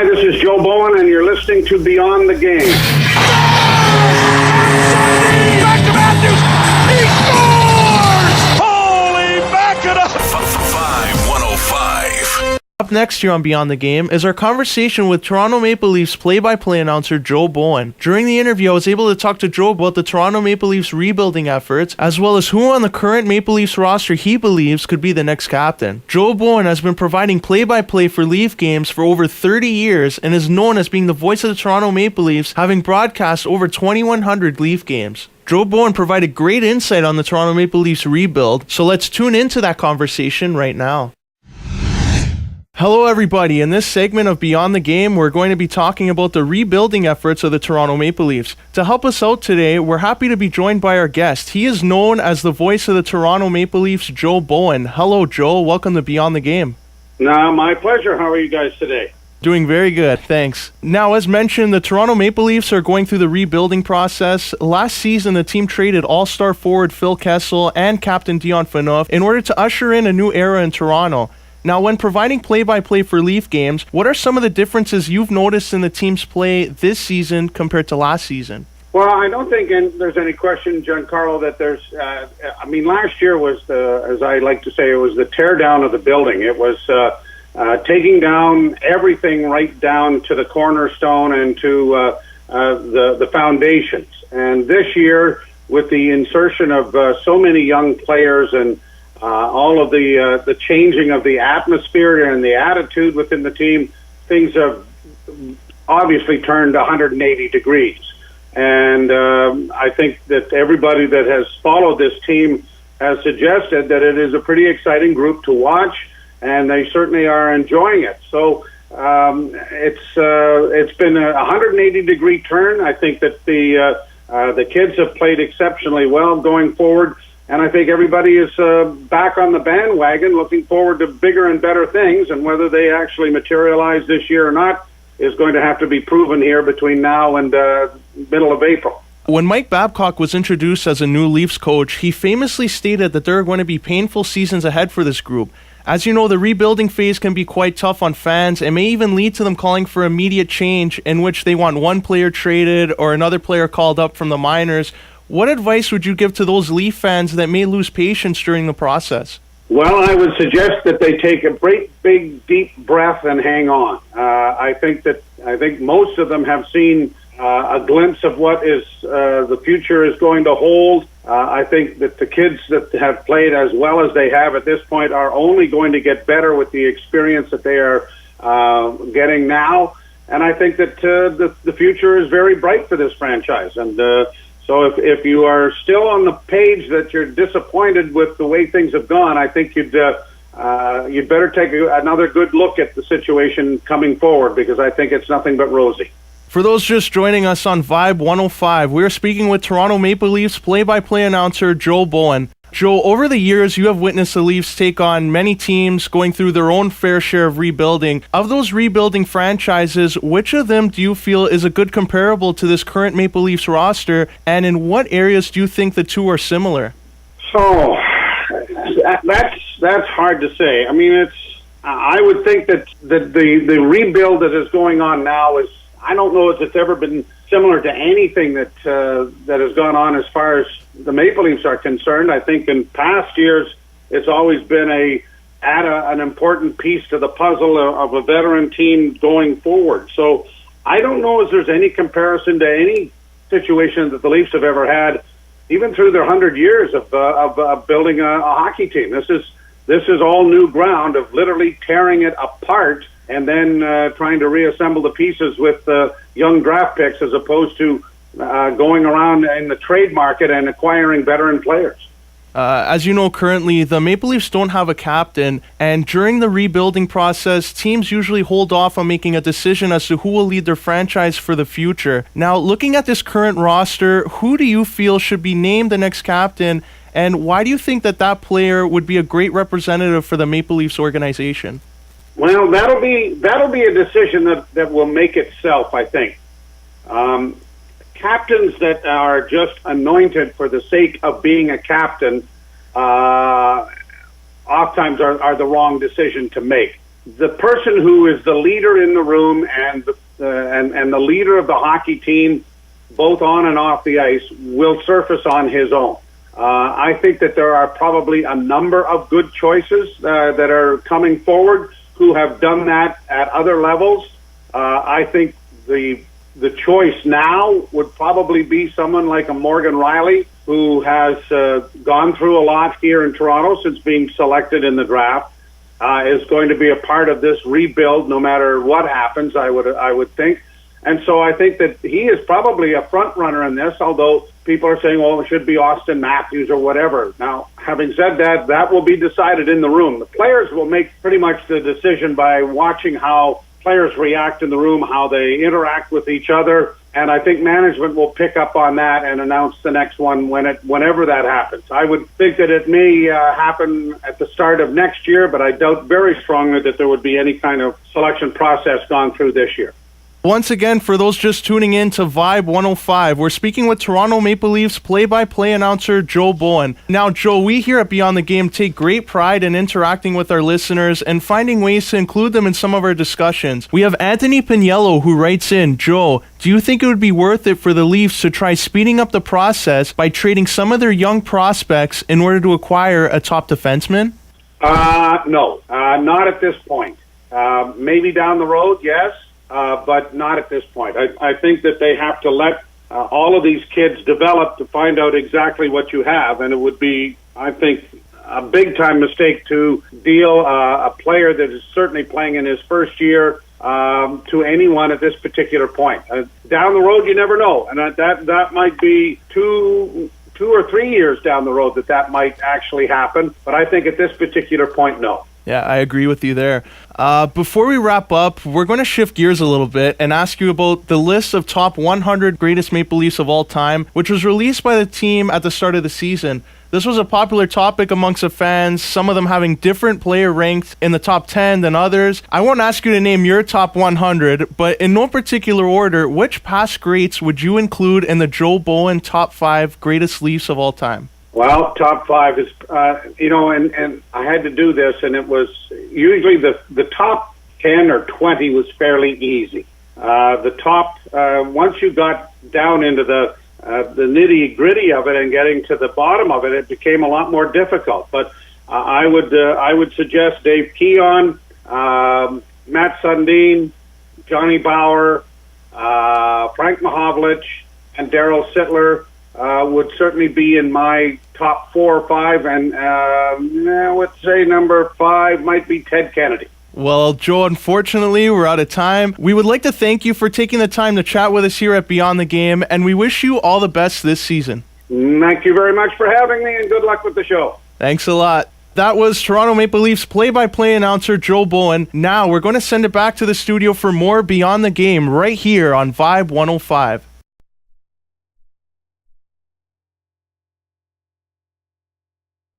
Hi, this is Joe Bowen, and you're listening to Beyond the Game. Back to Matthews. He scores! Holy mackerel! 5105. Up next here on Beyond the Game is our conversation with Toronto Maple Leafs play-by-play announcer Joe Bowen. During the interview, I was able to talk to Joe about the Toronto Maple Leafs rebuilding efforts, as well as who on the current Maple Leafs roster he believes could be the next captain. Joe Bowen has been providing play-by-play for Leaf games for over 30 years and is known as being the voice of the Toronto Maple Leafs, having broadcast over 2,100 Leaf games. Joe Bowen provided great insight on the Toronto Maple Leafs rebuild, so let's tune into that conversation right now. Hello everybody, in this segment of Beyond the Game, we're going to be talking about the rebuilding efforts of the Toronto Maple Leafs. To help us out today, we're happy to be joined by our guest. He is known as the voice of the Toronto Maple Leafs, Joe Bowen. Hello Joe, welcome to Beyond the Game. My pleasure. How are you guys today? Doing very good, thanks. Now, as mentioned, the Toronto Maple Leafs are going through the rebuilding process. Last season, the team traded all-star forward Phil Kessel and captain Dion Phaneuf in order to usher in a new era in Toronto. Now, when providing play-by-play for Leaf games, what are some of the differences you've noticed in the team's play this season compared to last season? Well, I don't think there's any question, Giancarlo, that there's... last year was as I like to say, it was the tear down of the building. It was taking down everything right down to the cornerstone and to the foundations. And this year, with the insertion of so many young players and all of the changing of the atmosphere and the attitude within the team, things have obviously turned 180 degrees. And I think that everybody that has followed this team has suggested that it is a pretty exciting group to watch, and they certainly are enjoying it. So it's been a 180-degree turn. I think that the kids have played exceptionally well going forward. And I think everybody is back on the bandwagon, looking forward to bigger and better things. And whether they actually materialize this year or not is going to have to be proven here between now and middle of April. When Mike Babcock was introduced as a new Leafs coach, he famously stated that there are going to be painful seasons ahead for this group. As you know, the rebuilding phase can be quite tough on fans and may even lead to them calling for immediate change in which they want one player traded or another player called up from the minors. What advice would you give to those Leaf fans that may lose patience during the process? Well, I would suggest that they take a great, big, deep breath and hang on. I think most of them have seen a glimpse of what is the future is going to hold. I think that the kids that have played as well as they have at this point are only going to get better with the experience that they are getting now. And I think that the future is very bright for this franchise. And so if you are still on the page that you're disappointed with the way things have gone, I think you'd better take another good look at the situation coming forward, because I think it's nothing but rosy. For those just joining us on Vibe 105, we're speaking with Toronto Maple Leafs play-by-play announcer Joe Bowen. Joe, over the years, you have witnessed the Leafs take on many teams going through their own fair share of rebuilding. Of those rebuilding franchises, which of them do you feel is a good comparable to this current Maple Leafs roster, and in what areas do you think the two are similar? So, that's hard to say. I mean, I would think that the rebuild that is going on now is, I don't know if it's ever been similar to anything that has gone on as far as the Maple Leafs are concerned. I think in past years, it's always been an important piece to the puzzle of a veteran team going forward. So I don't know if there's any comparison to any situation that the Leafs have ever had, even through their 100 years of building a hockey team. This is all new ground of literally tearing it apart and then trying to reassemble the pieces with young draft picks, as opposed to going around in the trade market and acquiring veteran players. As you know, currently, the Maple Leafs don't have a captain, and during the rebuilding process, teams usually hold off on making a decision as to who will lead their franchise for the future. Now, looking at this current roster, who do you feel should be named the next captain, and why do you think that player would be a great representative for the Maple Leafs organization? Well, that'll be a decision that will make itself, I think. Captains that are just anointed for the sake of being a captain oftentimes are the wrong decision to make. the person who is the leader in the room and the leader of the hockey team, both on and off the ice, will surface on his own. I think that there are probably a number of good choices that are coming forward who have done that at other levels. I think the choice now would probably be someone like a Morgan Riley, who has gone through a lot here in Toronto since being selected in the draft, is going to be a part of this rebuild no matter what happens, I would think. And so I think that he is probably a front runner in this, although people are saying, well, it should be Austin Matthews or whatever. Now, having said that, that will be decided in the room. The players will make pretty much the decision by watching how players react in the room, how they interact with each other, and I think management will pick up on that and announce the next one whenever that happens. I would think that it may happen at the start of next year, but I doubt very strongly that there would be any kind of selection process gone through this year. Once again, for those just tuning in to Vibe 105, we're speaking with Toronto Maple Leafs play-by-play announcer Joe Bowen. Now, Joe, we here at Beyond the Game take great pride in interacting with our listeners and finding ways to include them in some of our discussions. We have Anthony Piniello who writes in, Joe, do you think it would be worth it for the Leafs to try speeding up the process by trading some of their young prospects in order to acquire a top defenseman? No, not at this point. Maybe down the road, yes. But not at this point. I think that they have to let all of these kids develop to find out exactly what you have, and it would be, I think, a big-time mistake to deal a player that is certainly playing in his first year to anyone at this particular point. Down the road, you never know, and that might be two or 3 years down the road that might actually happen, but I think at this particular point, no. Yeah, I agree with you there. Before we wrap up, we're going to shift gears a little bit and ask you about the list of top 100 greatest Maple Leafs of all time, which was released by the team at the start of the season. This was a popular topic amongst the fans, some of them having different player ranked in the top 10 than others. I won't ask you to name your top 100, but in no particular order, which past greats would you include in the Joe Bowen top 5 greatest Leafs of all time? Well, top 5 is, and I had to do this, and it was usually the top 10 or 20 was fairly easy. The top, once you got down into the nitty gritty of it and getting to the bottom of it, it became a lot more difficult. But I would suggest Dave Keon, Matt Sundin, Johnny Bauer, Frank Mahovlich, and Darryl Sittler. Would certainly be in my top 4 or 5, and I would say number 5 might be Ted Kennedy. Well, Joe, unfortunately, we're out of time. We would like to thank you for taking the time to chat with us here at Beyond the Game, and we wish you all the best this season. Thank you very much for having me, and good luck with the show. Thanks a lot. That was Toronto Maple Leafs play-by-play announcer Joe Bowen. Now we're going to send it back to the studio for more Beyond the Game right here on Vibe 105.